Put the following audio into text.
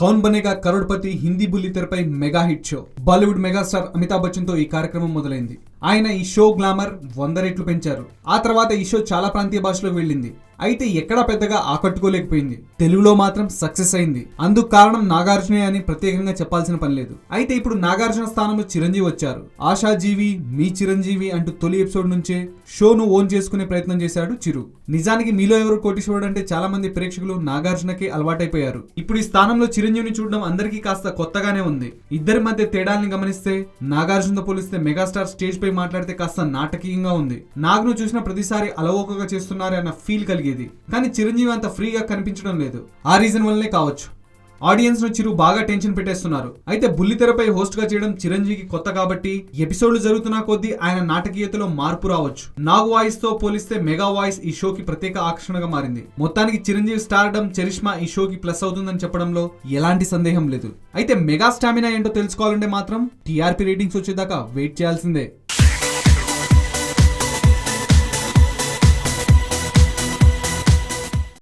కౌన్ బనేగా కరోడ్పతి హిందీ బుల్లి తెరపై mega hit show. Bollywood megastar Amitabh Bachchan తో ఈ కార్యక్రమం మొదలైంది. ఆయన ఈ షో గ్లామర్ 100 రెట్లు పెంచారు. ఆ తర్వాత ఈ షో చాలా ప్రాంతీయ భాషలో వెళ్ళింది. అయితే ఎక్కడా పెద్దగా ఆకట్టుకోలేకపోయింది. తెలుగులో మాత్రం సక్సెస్ అయింది. అందుకు కారణం నాగార్జునే అని ప్రత్యేకంగా చెప్పాల్సిన పని లేదు. అయితే ఇప్పుడు నాగార్జున స్థానంలో చిరంజీవి వచ్చారు. ఆశాజీవి మీ చిరంజీవి అంటూ తొలి ఎపిసోడ్ నుంచే షోను ఓన్ చేసుకునే ప్రయత్నం చేశాడు చిరు. నిజానికి మీలో ఎవరు కోటీశ్వరుడు అంటే చాలా మంది ప్రేక్షకులు నాగార్జునకి అలవాటైపోయారు. ఇప్పుడు ఈ స్థానంలో చిరంజీవిని చూడడం అందరికీ కాస్త కొత్తగానే ఉంది. ఇద్దరి మధ్య తేడాల్ని గమనిస్తే నాగార్జునతో పోలిస్తే మెగాస్టార్ స్టేజ్ పై మాట్లాడితే కాస్త నాటకీయంగా ఉంది. నాగ్ను చూసిన ప్రతిసారి అలవోకగా చేస్తున్నారే అన్న ఫీల్ కలిగేది. కానీ చిరంజీవి అంత ఫ్రీగా కనిపించడం లేదు. ఆ రీజన్ వల్లనే కావచ్చు ఆడియన్స్ ను చిరు బాగా టెన్షన్ పెట్టేస్తున్నారు. అయితే బుల్లితెరపై హోస్ట్ గా చేయడం చిరంజీవికి కొత్త కాబట్టి ఎపిసోడ్లు జరుగుతున్న కొద్దీ ఆయన నాటకీయతలో మార్పు రావచ్చు. నాగ్ వాయిస్ తో పోలిస్తే మెగా వాయిస్ ఈ షోకి ప్రత్యేక ఆకర్షణగా మారింది. మొత్తానికి చిరంజీవి స్టార్డమ్ చరిష్మా ఈ షోకి ప్లస్ అవుతుందని చెప్పడంలో ఎలాంటి సందేహం లేదు. అయితే మెగా స్టామినా ఏంటో తెలుసుకోవాలంటే మాత్రం టీఆర్పీ రేటింగ్స్ వచ్చేదాకా వెయిట్ చేయాల్సిందే.